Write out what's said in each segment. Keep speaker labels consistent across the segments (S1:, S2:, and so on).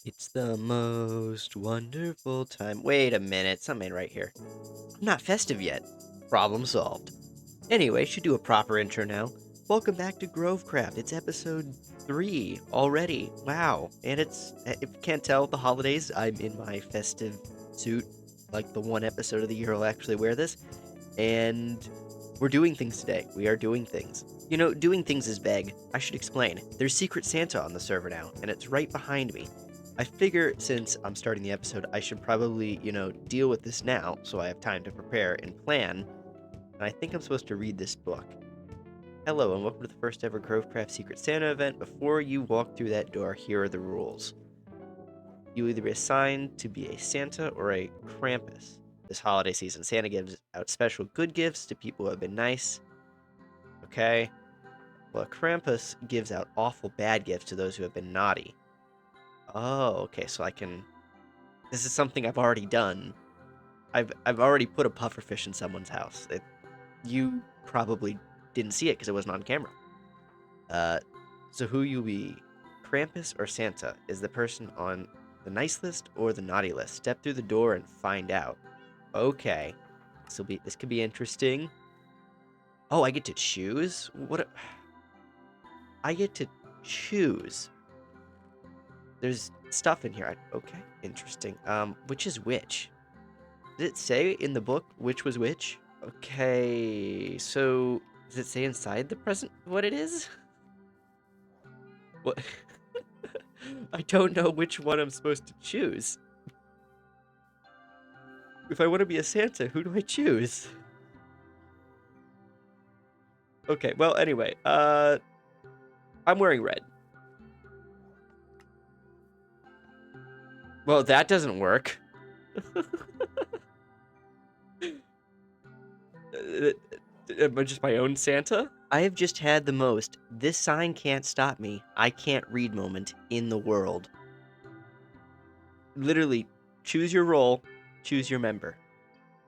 S1: It's the most wonderful time. Wait a minute, something ain't right here. I'm not festive yet. Problem solved. Anyway, should do a proper intro now. Welcome back to Grovecraft. It's episode 3 already. Wow. And if you can't tell, the holidays, I'm in my festive suit. Like the one episode of the year I'll actually wear this. And we're doing things today. We are doing things. You know, doing things is vague. I should explain. There's Secret Santa on the server now, and it's right behind me. I figure since I'm starting the episode, I should probably, deal with this now so I have time to prepare and plan. And I think I'm supposed to read this book. Hello, and welcome to the first ever Grovecraft Secret Santa event. Before you walk through that door, here are the rules. You either be assigned to be a Santa or a Krampus. This holiday season, Santa gives out special good gifts to people who have been nice. Okay. Well, Krampus gives out awful bad gifts to those who have been naughty. Oh, okay, so I can... This is something I've already done. I've already put a pufferfish in someone's house. You probably didn't see it because it wasn't on camera. So who you'll be, Krampus or Santa? Is the person on the nice list or the naughty list? Step through the door and find out. Okay, this could be interesting. Oh, I get to choose? I get to choose. There's stuff in here. Okay, interesting. Which is which? Did it say in the book which was which? Okay, so does it say inside the present what it is? What? I don't know which one I'm supposed to choose. If I want to be a Santa, who do I choose? Okay, well, anyway, I'm wearing red. Well, that doesn't work. Am I just my own Santa? I have just had the most "this sign can't stop me, I can't read" moment in the world. Literally, choose your role, choose your member.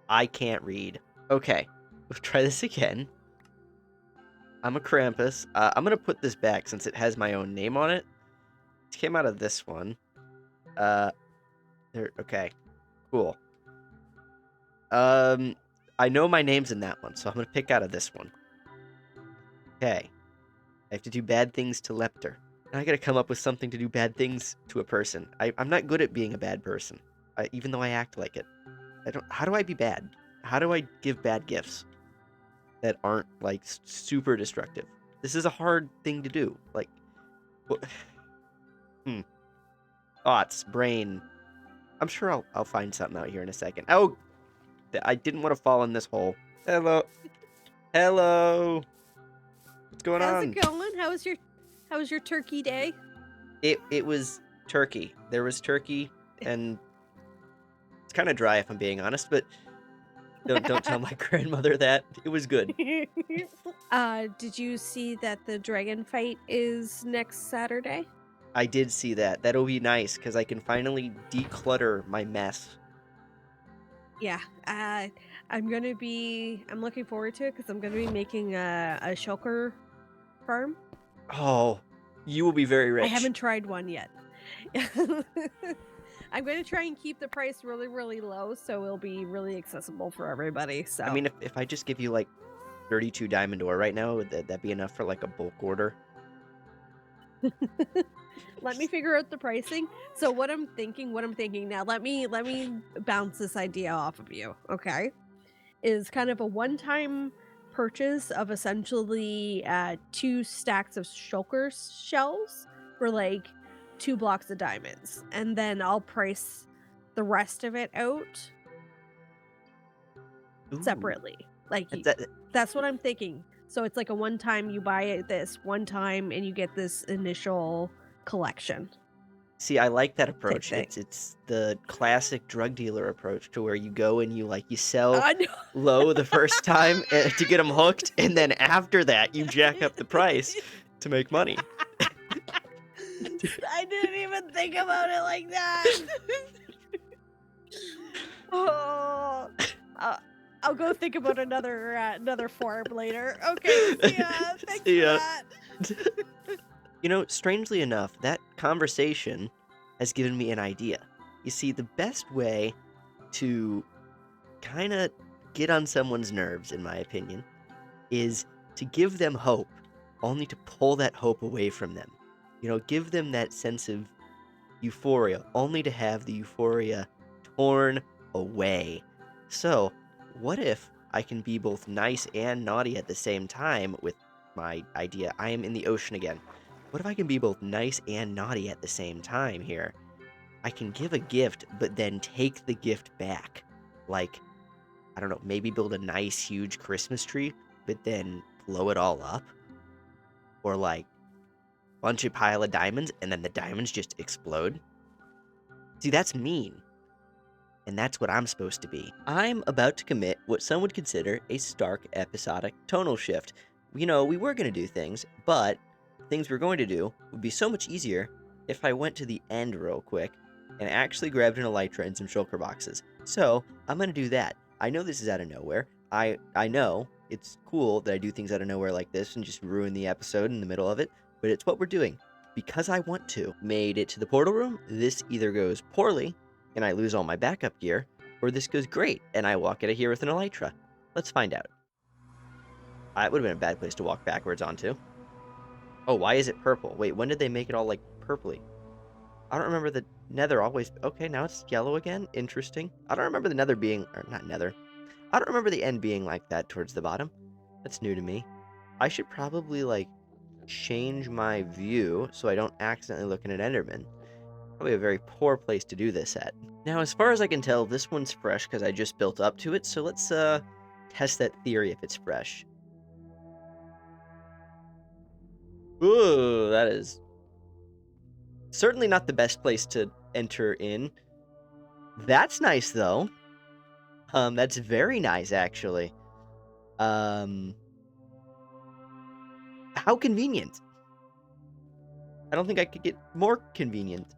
S1: I can't read. Okay, let's try this again. I'm a Krampus. I'm gonna put this back since it has my own name on it. It came out of this one. Okay, cool. I know my name's in that one, so I'm gonna pick out of this one. Okay. I have to do bad things to Lepter. Now I gotta come up with something to do bad things to a person. I'm not good at being a bad person, even though I act like it. How do I be bad? How do I give bad gifts that aren't, like, super destructive? This is a hard thing to do. Like, what? Thoughts, brain. I'm sure I'll find something out here in a second. Oh, I didn't want to fall in this hole. Hello. Hello. What's going
S2: How's
S1: on?
S2: it going? How was your turkey day?
S1: It was turkey. There was turkey, and it's kind of dry if I'm being honest, but don't tell my grandmother that. It was good.
S2: Did you see that the dragon fight is next Saturday?
S1: I did see that. That'll be nice because I can finally declutter my mess.
S2: Yeah. I'm looking forward to it because I'm gonna be making a shulker farm.
S1: Oh, you will be very rich.
S2: I haven't tried one yet. I'm going to try and keep the price really, really low so it'll be really accessible for everybody. So
S1: I mean, if I just give you like 32 diamond ore right now, would that be enough for like a bulk order?
S2: let me figure out the pricing. So what I'm thinking now, let me bounce this idea off of you, okay? Is kind of a one-time purchase of essentially 2 stacks of shulker shells for like 2 blocks of diamonds, and then I'll price the rest of it out
S1: Ooh.
S2: separately. Like that's what I'm thinking. So it's like a one-time, you buy this one time and you get this initial collection.
S1: See, I like that approach.
S2: thing.
S1: It's the classic drug dealer approach to where you go and you sell low the first time to get them hooked, and then after that you jack up the price to make money.
S2: I didn't even think about it like that. Oh, I'll go think about another form later. Okay, yeah, thanks for that.
S1: You know, strangely enough, that conversation has given me an idea. You see, the best way to kind of get on someone's nerves, in my opinion, is to give them hope, only to pull that hope away from them. Give them that sense of euphoria, only to have the euphoria torn away. So, what if I can be both nice and naughty at the same time with my idea? I am in the ocean again. What if I can be both nice and naughty at the same time here? I can give a gift, but then take the gift back. Like, I don't know, maybe build a nice, huge Christmas tree, but then blow it all up. Or, like, bunch of pile of diamonds, and then the diamonds just explode. See, that's mean. And that's what I'm supposed to be. I'm about to commit what some would consider a stark episodic tonal shift. We were going to do things, but things we're going to do would be so much easier if I went to the end real quick and actually grabbed an elytra and some shulker boxes. So, I'm going to do that. I know this is out of nowhere. I know it's cool that I do things out of nowhere like this and just ruin the episode in the middle of it, but it's what we're doing. Because I want to. Made it to the portal room, this either goes poorly and I lose all my backup gear, or this goes great, and I walk out of here with an elytra. Let's find out. It would have been a bad place to walk backwards onto. Oh, why is it purple? Wait, when did they make it all, like, purpley? I don't remember the nether always... Okay, now it's yellow again? Interesting. I don't remember the nether being... Or, not nether. I don't remember the end being like that towards the bottom. That's new to me. I should probably, like, change my view so I don't accidentally look at an enderman. Probably a very poor place to do this at. Now, as far as I can tell, this one's fresh because I just built up to it, so let's test that theory if it's fresh. Ooh, that is certainly not the best place to enter in. That's nice, though. That's very nice, actually. How convenient. I don't think I could get more convenient,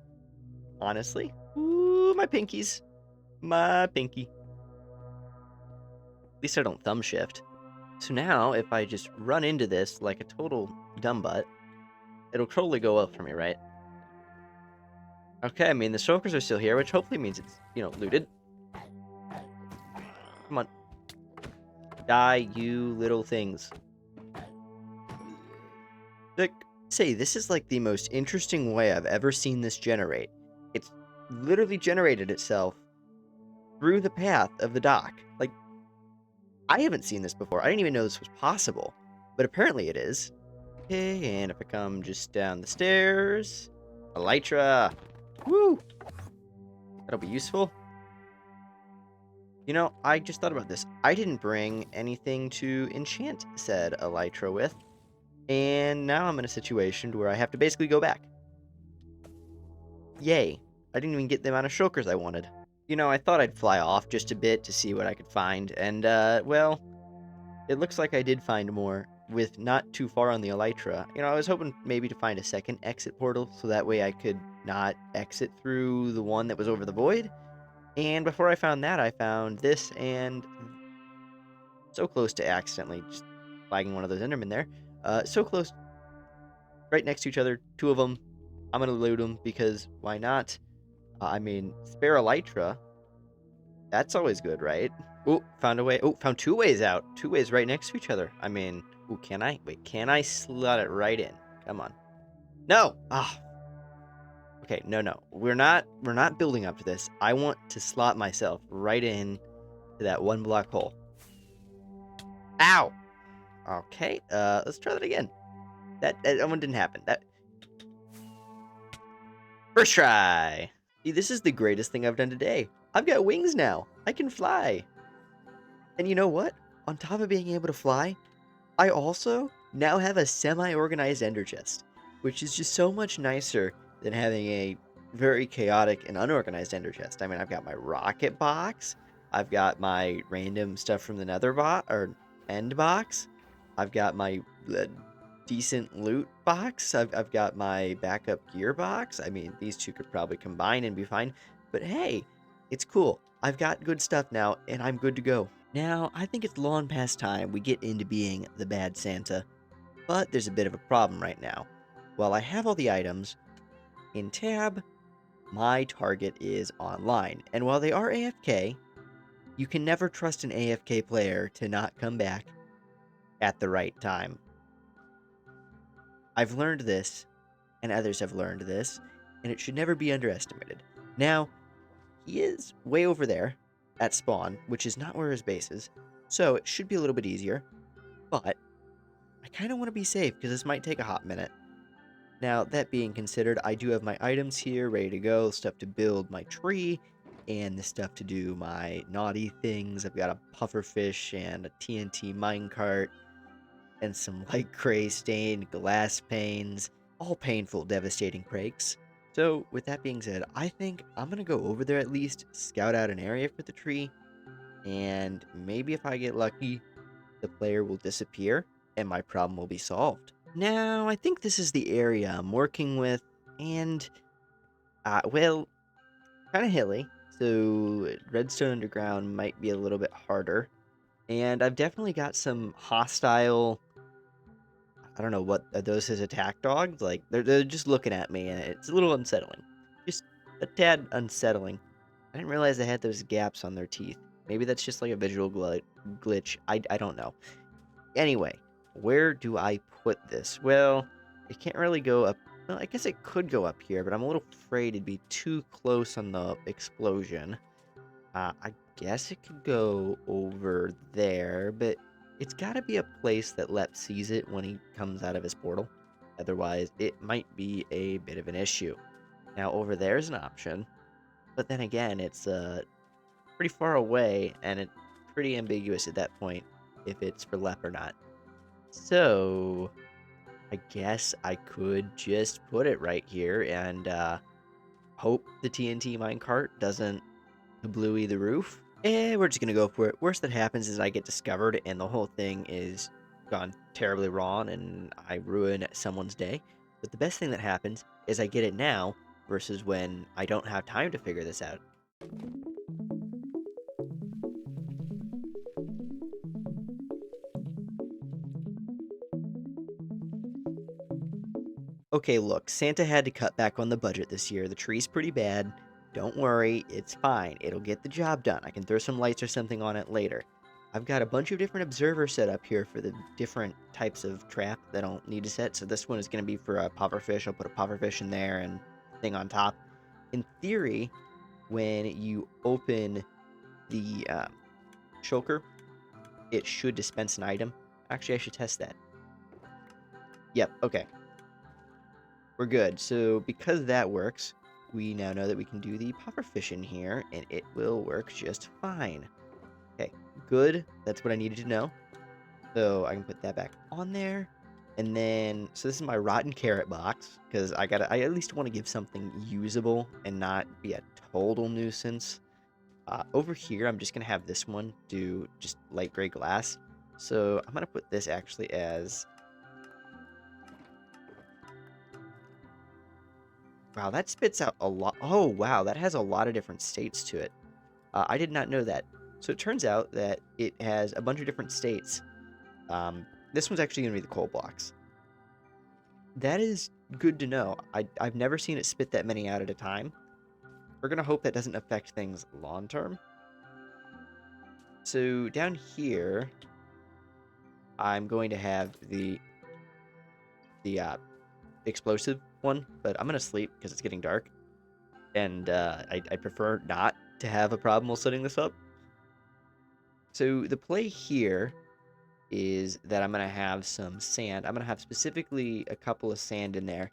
S1: honestly. Ooh, my pinkies. My pinky. At least I don't thumb shift. So now, if I just run into this like a total dumbbutt, it'll totally go up for me, right? Okay, I mean, the shulkers are still here, which hopefully means it's, looted. Come on. Die, you little things. Sick. Say, this is like the most interesting way I've ever seen this generate. It's literally generated itself through the path of the dock. Like, I haven't seen this before. I didn't even know this was possible. But apparently it is. Okay, and if I come just down the stairs... Elytra! Woo! That'll be useful. I just thought about this. I didn't bring anything to enchant said elytra with. And now I'm in a situation where I have to basically go back. Yay. I didn't even get the amount of shulkers I wanted. I thought I'd fly off just a bit to see what I could find. And, well, it looks like I did find more with not too far on the elytra. I was hoping maybe to find a second exit portal so that way I could not exit through the one that was over the void. And before I found that, I found this and so close to accidentally just flagging one of those endermen there. So close. Right next to each other, two of them. I'm going to loot them because why not? I mean, spare elytra. That's always good, right? Oh, found a way. Oh, found two ways out. Two ways right next to each other. I mean, ooh, can I? Wait, can I slot it right in? Come on. No! Ah. Okay, no. We're not building up to this. I want to slot myself right in to that one block hole. Ow! Okay, let's try that again. That one didn't happen. First try! See, this is the greatest thing I've done today. I've got wings now. I can fly. And you know what? On top of being able to fly, I also now have a semi-organized ender chest, which is just so much nicer than having a very chaotic and unorganized ender chest. I mean, I've got my rocket box, I've got my random stuff from the nether end box, I've got my decent loot box, I've got my backup gear box. I mean, these two could probably combine and be fine, but hey, it's cool. I've got good stuff now, and I'm good to go. Now, I think it's long past time we get into being the bad Santa, but there's a bit of a problem right now. While I have all the items, in tab, My target is online, and while they are AFK, you can never trust an AFK player to not come back at the right time. I've learned this, and others have learned this, and it should never be underestimated. Now, he is way over there at spawn, which is not where his base is, so it should be a little bit easier, but I kind of want to be safe because this might take a hot minute. Now, that being considered, I do have my items here ready to go, stuff to build my tree, and the stuff to do my naughty things. I've got a pufferfish and a TNT minecart, and some light gray stained glass panes, all painful, devastating pranks. So, with that being said, I think I'm gonna go over there at least, scout out an area for the tree, and maybe if I get lucky, the player will disappear and my problem will be solved. Now, I think this is the area I'm working with, and, well, kind of hilly, so redstone underground might be a little bit harder. And I've definitely got some hostile, I don't know what are those, his attack dogs? Like, they're just looking at me, and it's a little unsettling. Just a tad unsettling. I didn't realize they had those gaps on their teeth. Maybe that's just like a visual glitch. I don't know. Anyway, where do I put this? Well, it can't really go up. Well, I guess it could go up here, but I'm a little afraid it'd be too close on the explosion. I guess it could go over there, but it's got to be a place that Lep sees it when he comes out of his portal. Otherwise, it might be a bit of an issue. Now, over there's an option, but then again, it's pretty far away, and it's pretty ambiguous at that point if it's for Lep or not. So, I guess I could just put it right here and hope the TNT minecart doesn't kablooey the roof. We're just gonna go for it. Worst that happens is I get discovered and the whole thing is gone terribly wrong and I ruin someone's day. But the best thing that happens is I get it now versus when I don't have time to figure this out. Okay, look, Santa had to cut back on the budget this year. The tree's pretty bad. Don't worry, it's fine. It'll get the job done. I can throw some lights or something on it later. I've got a bunch of different observers set up here for the different types of trap that I'll need to set. So this one is going to be for a pufferfish. I'll put a pufferfish in there and thing on top. In theory, when you open the shulker, it should dispense an item. Actually, I should test that. Yep, okay. We're good. So because that works, we now know that we can do the pufferfish in here, and it will work just fine. Okay, good. That's what I needed to know. So I can put that back on there. And then, so this is my rotten carrot box, because I at least want to give something usable and not be a total nuisance. Over here, I'm just going to have this one do just light gray glass. So I'm going to put this actually as... Wow, that spits out a lot. Oh, wow, that has a lot of different states to it. I did not know that. So it turns out that it has a bunch of different states. This one's actually going to be the coal blocks. That is good to know. I've never seen it spit that many out at a time. We're going to hope that doesn't affect things long term. So down here, I'm going to have the explosive one, but I'm going to sleep because it's getting dark. And I prefer not to have a problem while setting this up. So the play here is that I'm going to have some sand. I'm going to have specifically a couple of sand in there,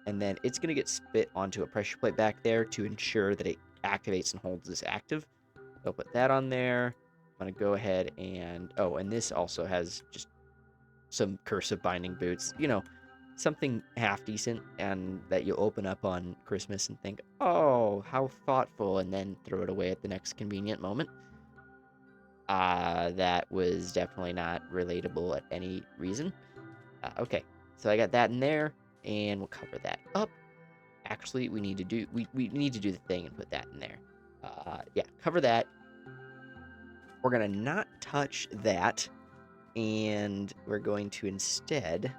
S1: and then it's going to get spit onto a pressure plate back there to ensure that it activates and holds this active. I'll put that on there. I'm going to go ahead and... Oh, and this also has just some cursive binding boots. You know, something half decent and that you'll open up on Christmas and think, oh, how thoughtful, and then throw it away at the next convenient moment. That was definitely not relatable at any reason. Okay, so I got that in there, and we'll cover that up. Actually, we need to do the thing and put that in there. Yeah, cover that. We're gonna not touch that, and we're going to instead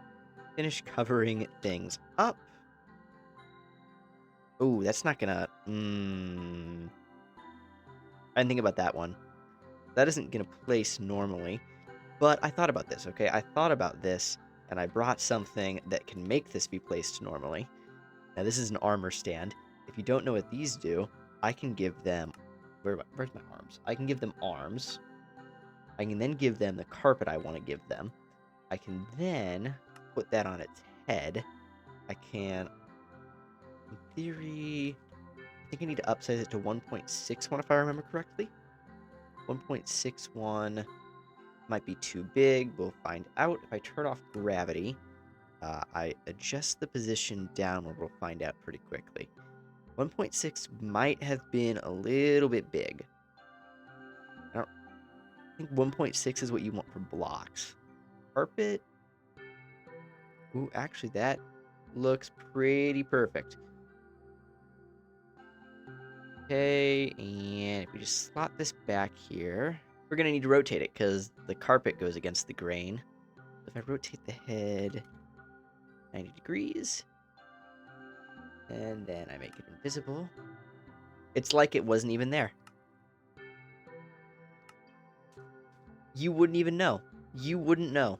S1: finish covering things up. Ooh, that's not gonna... I didn't think about that one. That isn't gonna place normally. But I thought about this, okay? I thought about this, and I brought something that can make this be placed normally. Now, this is an armor stand. If you don't know what these do, I can give them... Where's my arms? I can give them arms. I can then give them the carpet I want to give them. I can then put that on its head. I can, in theory, I think I need to upsize it to 1.61 if I remember correctly. 1.61 might be too big. We'll find out. If I turn off gravity, I adjust the position downward. We'll find out pretty quickly. 1.6 might have been a little bit big. I don't think 1.6 is what you want for blocks. Carpet. Ooh, actually, that looks pretty perfect. Okay, and if we just slot this back here, we're going to need to rotate it because the carpet goes against the grain. If I rotate the head 90 degrees, and then I make it invisible, it's like it wasn't even there. You wouldn't even know. You wouldn't know.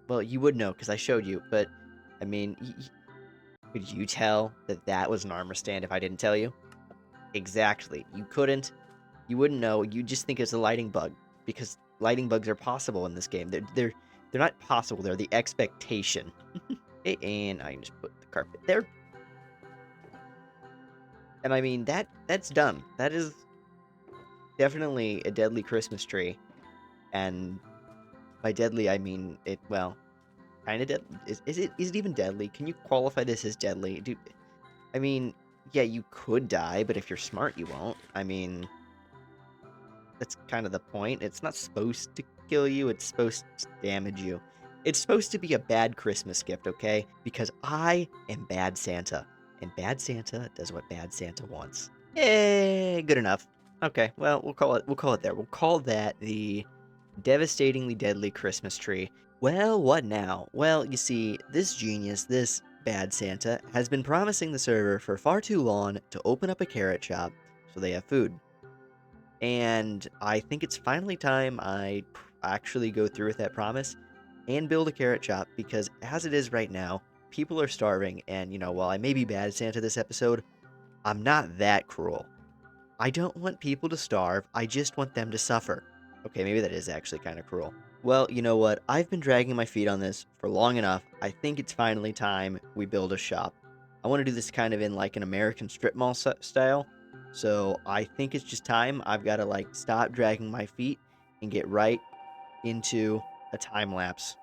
S1: Well, you would know because I showed you, but, I mean, could you tell that that was an armor stand if I didn't tell you? Exactly. You couldn't. You wouldn't know. You just think it's a lighting bug because lighting bugs are possible in this game. They're not possible. They're the expectation. Okay, and I can just put the carpet there. And I mean that's done. That is definitely a deadly Christmas tree. And by deadly I mean it. Well, kind of deadly. Is it even deadly? Can you qualify this as deadly? I mean, yeah, you could die, but if you're smart, you won't. I mean, that's kind of the point. It's not supposed to kill you, it's supposed to damage you. It's supposed to be a bad Christmas gift, okay? Because I am Bad Santa, and Bad Santa does what Bad Santa wants. Yay, good enough. Okay, well, we'll call it there. We'll call that the devastatingly deadly Christmas tree. Well, what now? Well, you see, this genius, this Bad Santa, has been promising the server for far too long to open up a carrot shop so they have food. And I think it's finally time I actually go through with that promise and build a carrot shop because as it is right now, people are starving. And, while I may be Bad Santa this episode, I'm not that cruel. I don't want people to starve, I just want them to suffer. Okay, maybe that is actually kind of cruel. Well, you know what? I've been dragging my feet on this for long enough. I think it's finally time we build a shop. I want to do this kind of in like an American strip mall style. So I think it's just time. I've got to like stop dragging my feet and get right into a time lapse.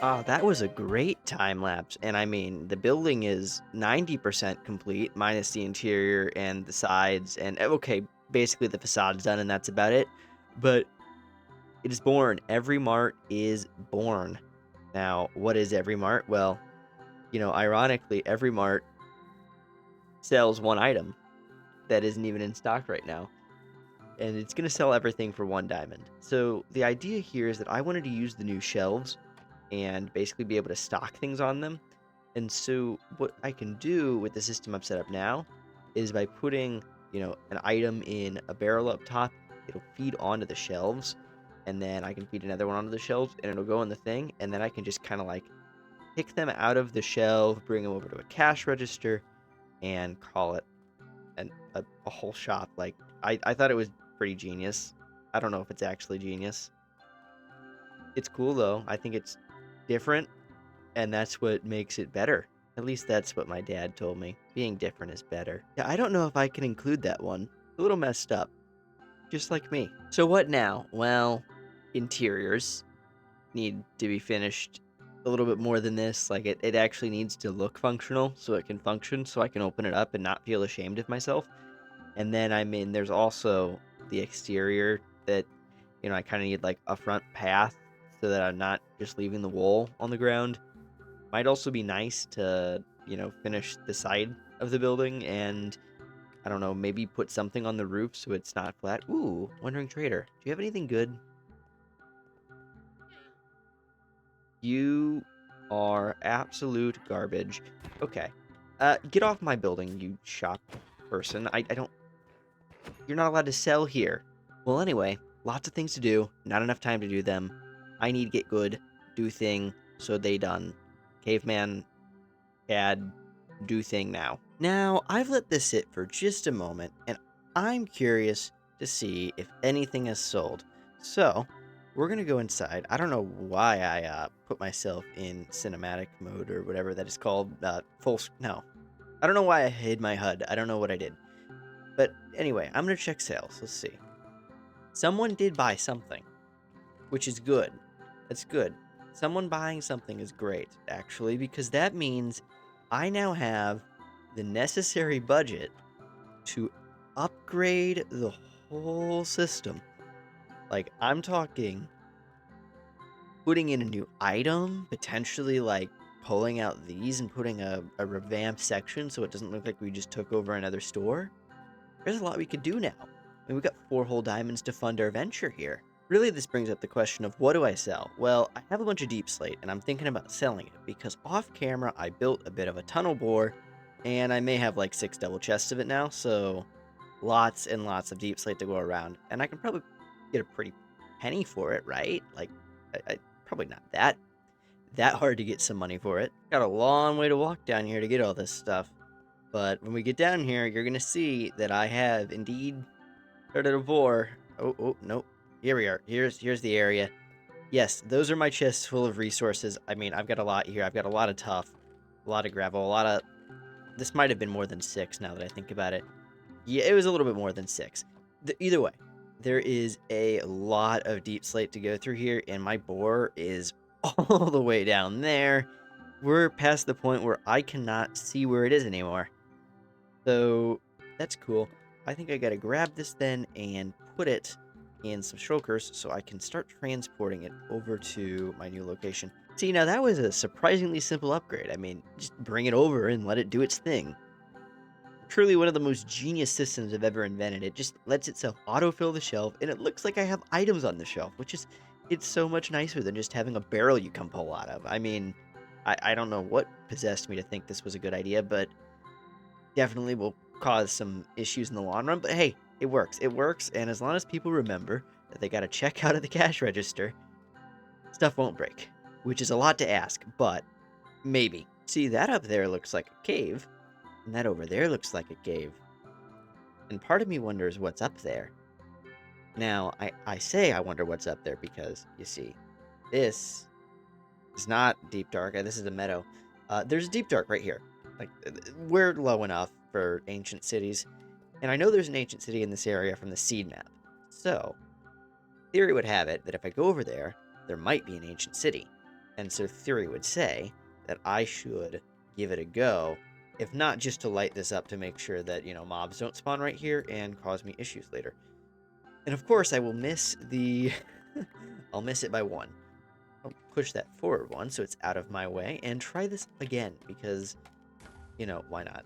S1: Oh, that was a great time lapse. And I mean, the building is 90% complete, minus the interior and the sides. And okay, basically the facade's done, and that's about it. But it is born. Every mart is born. Now, what is every mart? Well, ironically, every mart sells one item that isn't even in stock right now. And it's going to sell everything for 1 diamond. So the idea here is that I wanted to use the new shelves and basically be able to stock things on them. And so what I can do with the system I've set up now is by putting, an item in a barrel up top, it'll feed onto the shelves, and then I can feed another one onto the shelves, and it'll go in the thing, and then I can just kind of like pick them out of the shelf, bring them over to a cash register, and call it a whole shop. Like, I thought it was pretty genius. I don't know if it's actually genius. It's cool though. I think it's different, and that's what makes it better. At least that's what my dad told me. Being different is better. Yeah, I don't know if I can include that one. A little messed up, just like me. So what now? Well, interiors need to be finished a little bit more than this. Like, it actually needs to look functional so it can function, so I can open it up and not feel ashamed of myself. And then, I mean, there's also the exterior that, I kind of need like a front path so that I'm not just leaving the wool on the ground. Might also be nice to, finish the side of the building and, I don't know, maybe put something on the roof so it's not flat. Ooh, Wandering Trader. Do you have anything good? You are absolute garbage. Okay. Get off my building, you shop person. I don't... You're not allowed to sell here. Well, anyway, lots of things to do. Not enough time to do them. I need to get good. Do thing. So they done. Caveman, add, do thing now. Now, I've let this sit for just a moment, and I'm curious to see if anything has sold. So, we're gonna go inside. I don't know why I put myself in cinematic mode or whatever that is called. No. I don't know why I hid my HUD. I don't know what I did. But anyway, I'm gonna check sales. Let's see. Someone did buy something, which is good. That's good. Someone buying something is great, actually, because that means I now have the necessary budget to upgrade the whole system. Like, I'm talking putting in a new item, potentially like pulling out these and putting a revamped section so it doesn't look like we just took over another store. There's a lot we could do now. I mean, we got 4 whole diamonds to fund our venture here. Really, this brings up the question of what do I sell? Well, I have a bunch of deep slate, and I'm thinking about selling it because off camera I built a bit of a tunnel bore, and I may have like 6 double chests of it now, so lots and lots of deep slate to go around, and I can probably get a pretty penny for it, right? Like, probably not that hard to get some money for it. Got a long way to walk down here to get all this stuff. But when we get down here, you're going to see that I have indeed started a bore. Oh, no. Here we are. Here's the area. Yes, those are my chests full of resources. I mean, I've got a lot here. I've got a lot of tuff, a lot of gravel, a lot of... This might have been more than 6 now that I think about it. Yeah, it was a little bit more than 6. Either way, there is a lot of deep slate to go through here, and my bore is all the way down there. We're past the point where I cannot see where it is anymore. So, that's cool. I think I gotta grab this then and put it in some shulkers so I can start transporting it over to my new location. See, now that was a surprisingly simple upgrade. I mean, just bring it over and let it do its thing. Truly one of the most genius systems I've ever invented. It just lets itself autofill the shelf, and it looks like I have items on the shelf, which is, it's so much nicer than just having a barrel you can pull out of. I mean, I don't know what possessed me to think this was a good idea, but definitely will cause some issues in the long run. But hey, it works. It works, and as long as people remember that they gotta check out of the cash register, stuff won't break. Which is a lot to ask, but maybe. See, that up there looks like a cave, and that over there looks like a cave. And part of me wonders what's up there. Now, I say I wonder what's up there because, you see, this is not deep dark. This is a meadow. There's deep dark right here. Like, we're low enough for ancient cities. And I know there's an ancient city in this area from the seed map. So, theory would have it that if I go over there, there might be an ancient city. And so theory would say that I should give it a go, if not just to light this up to make sure that, mobs don't spawn right here and cause me issues later. And of course, I will miss the... I'll miss it by 1. I'll push that forward 1 so it's out of my way, and try this again, because, why not?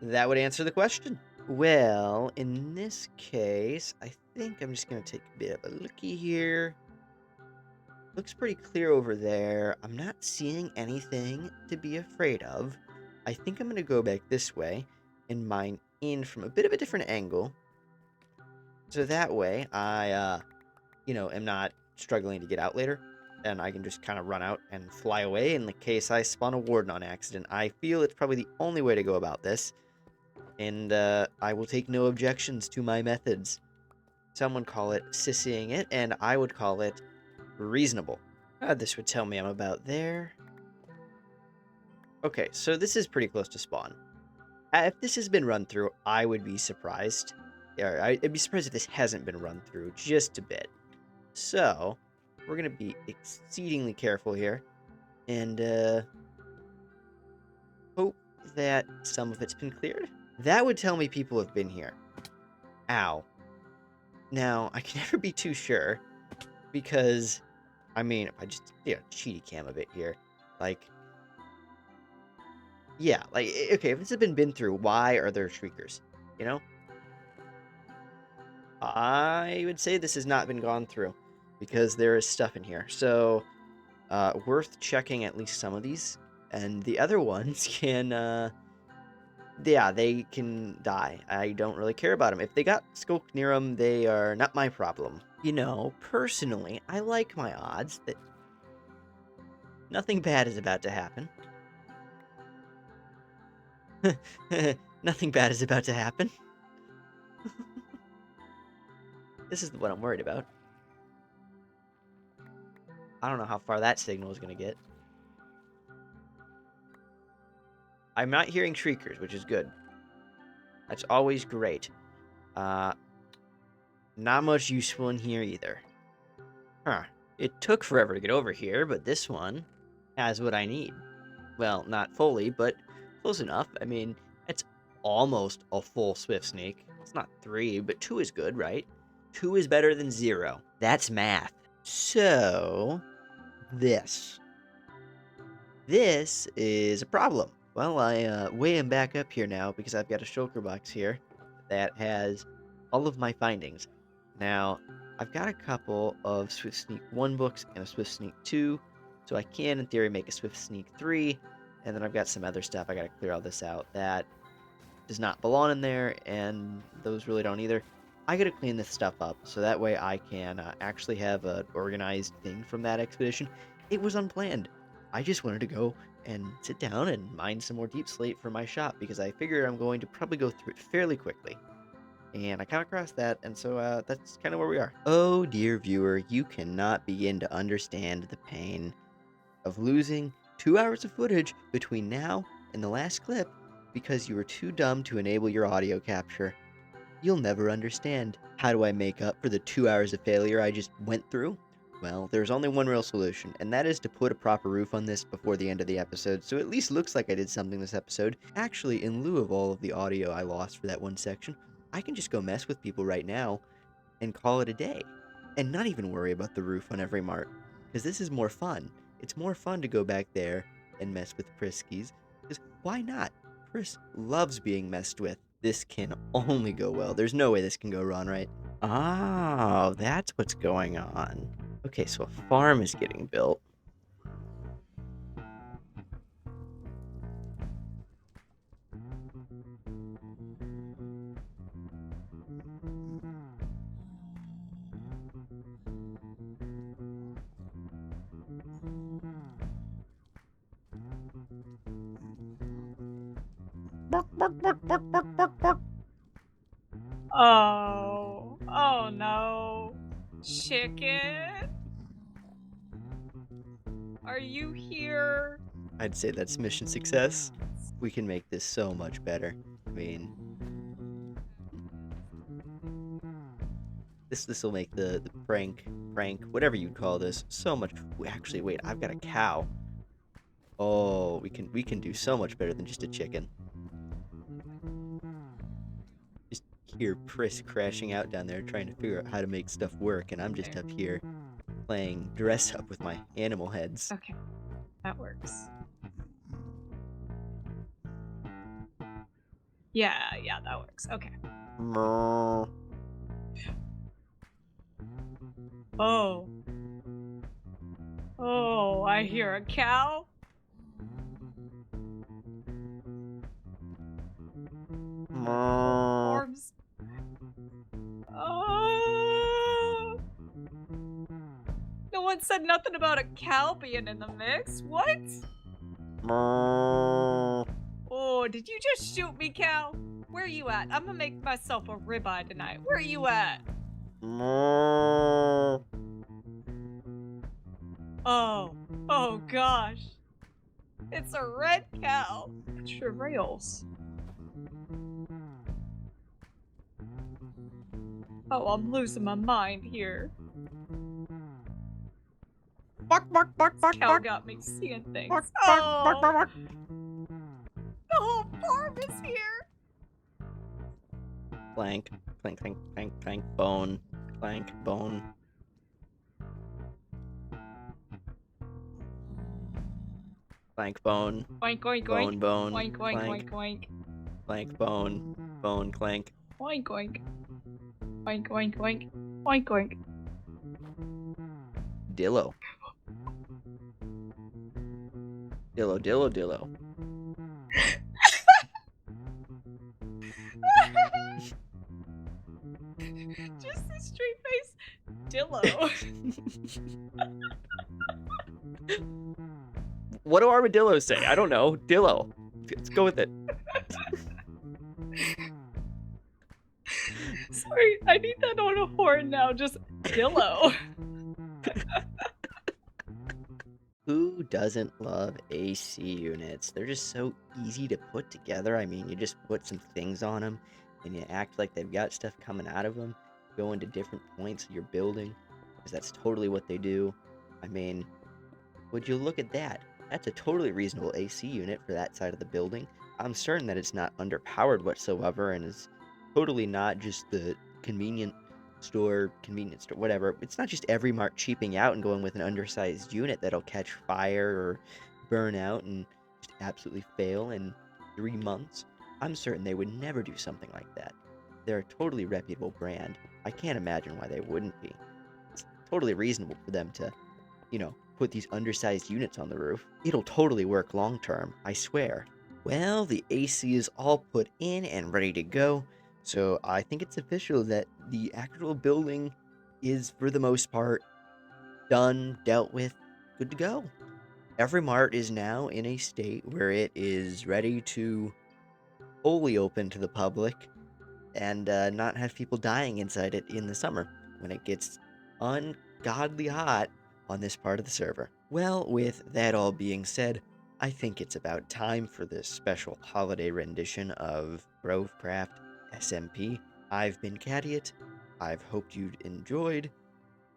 S1: That would answer the question. Well, in this case, I think I'm just going to take a bit of a looky here. Looks pretty clear over there. I'm not seeing anything to be afraid of. I think I'm going to go back this way and mine in from a bit of a different angle. So that way I, am not struggling to get out later. And I can just kind of run out and fly away in the case I spawn a warden on accident. I feel it's probably the only way to go about this. And I will take no objections to my methods. Some would call it sissying it, and I would call it reasonable. This would tell me I'm about there. Okay, so this is pretty close to spawn. If this has been run through, I would be surprised. I'd be surprised if this hasn't been run through just a bit. So, we're going to be exceedingly careful here. And, hope that some of it's been cleared. That would tell me people have been here. Ow. Now, I can never be too sure. Because, I mean, if I just, cheaty cam a bit here. Like, yeah, like, okay, if this has been through, why are there shriekers? You know? I would say this has not been gone through. Because there is stuff in here. So, worth checking at least some of these. And the other ones can, yeah, they can die. I don't really care about them. If they got skulk near them, they are not my problem. You know, personally, I like my odds that nothing bad is about to happen. Nothing bad is about to happen. This is what I'm worried about. I don't know how far that signal is going to get. I'm not hearing shriekers, which is good. That's always great. Not much useful in here either. Huh. It took forever to get over here, but this one has what I need. Well, not fully, but close enough. I mean, it's almost a full Swift Sneak. It's not 3, but 2 is good, right? 2 is better than 0. That's math. So, this. This is a problem. Well, I weigh him back up here now because I've got a shulker box here that has all of my findings. Now, I've got a couple of Swift Sneak 1 books and a Swift Sneak 2, so I can, in theory, make a Swift Sneak 3, and then I've got some other stuff. I gotta clear all this out that does not belong in there, and those really don't either. I gotta clean this stuff up, so that way I can actually have an organized thing from that expedition. It was unplanned. I just wanted to go and sit down and mine some more deep slate for my shop, because I figure I'm going to probably go through it fairly quickly. And I come across that, and so that's kind of where we are. Oh, dear viewer, you cannot begin to understand the pain of losing 2 hours of footage between now and the last clip because you were too dumb to enable your audio capture. You'll never understand. How do I make up for the 2 hours of failure I just went through? Well, there's only one real solution, and that is to put a proper roof on this before the end of the episode, so it at least looks like I did something this episode. Actually, in lieu of all of the audio I lost for that one section, I can just go mess with people right now and call it a day, and not even worry about the roof on every mart, because this is more fun. It's more fun to go back there and mess with Priskies, because why not? Pris loves being messed with. This can only go well. There's no way this can go wrong, right? Oh, that's what's going on. Okay, so a farm is getting built.
S3: Oh no. Chicken? Are you here?
S1: I'd say that's mission success. We can make this so much better. I mean, this will make the prank, whatever you'd call this, so much. Actually, wait, I've got a cow. Oh, we can do so much better than just a chicken. Just hear Pris crashing out down there trying to figure out how to make stuff work, and I'm just up here playing dress up with my animal heads.
S3: Okay, that works. Yeah, that works. Okay.
S1: Mrrr.
S3: Oh. Oh, I hear a cow. one said nothing about a cow being in the mix. What?
S1: Moo.
S3: Oh, did you just shoot me, cow? Where you at? I'm gonna make myself a ribeye tonight. Where you at?
S1: Moo.
S3: Oh gosh. It's a red cow. Sure rails. Oh, I'm losing my mind here.
S1: Bark, bark, bark, bark,
S3: Cow
S1: bark.
S3: got me seeing things.
S1: Bark, bark, bark, bark, bark.
S3: The whole farm is here.
S1: Clank, clank, clank, clank, clank, bone, clank, bone. Clank, bone,
S3: Oink oink
S1: bone,
S3: oink.
S1: bone,
S3: Oink oink
S1: clank,
S3: oink oink.
S1: clank, bone, bone, clank.
S3: Oink oink. Oink oink oink. Oink oink.
S1: Dillo. Dillo, dillo, dillo.
S3: Just the straight face Dillo.
S1: What do armadillos say? I don't know. Dillo. Let's go with it.
S3: Sorry, I need that on a horn now. Just Dillo.
S1: Who doesn't love AC units? They're just so easy to put together. I mean, you just put some things on them, and you act like they've got stuff coming out of them, go into different points of your building, because that's totally what they do. I mean, would you look at that? That's a totally reasonable AC unit for that side of the building. I'm certain that it's not underpowered whatsoever, and is totally not just the convenience store, whatever. It's not just every mart cheaping out and going with an undersized unit that'll catch fire or burn out and just absolutely fail in 3 months. I'm certain they would never do something like that. They're a totally reputable brand. I can't imagine why they wouldn't be. It's totally reasonable for them to, put these undersized units on the roof. It'll totally work long term, I swear. Well, the AC is all put in and ready to go. So I think it's official that the actual building is, for the most part, done, dealt with, good to go. Every mart is now in a state where it is ready to fully open to the public and not have people dying inside it in the summer when it gets ungodly hot on this part of the server. Well, with that all being said, I think it's about time for this special holiday rendition of Grovecraft SMP. I've been Cadiot. I've hoped you'd enjoyed.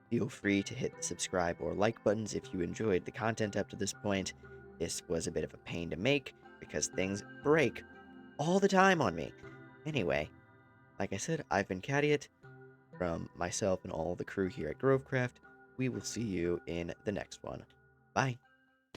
S1: Feel free to hit the subscribe or like buttons if you enjoyed the content up to this point. This was a bit of a pain to make because things break all the time on me. Anyway, like I said, I've been Cadiot. From myself and all the crew here at Grovecraft, we will see you in the next one. Bye.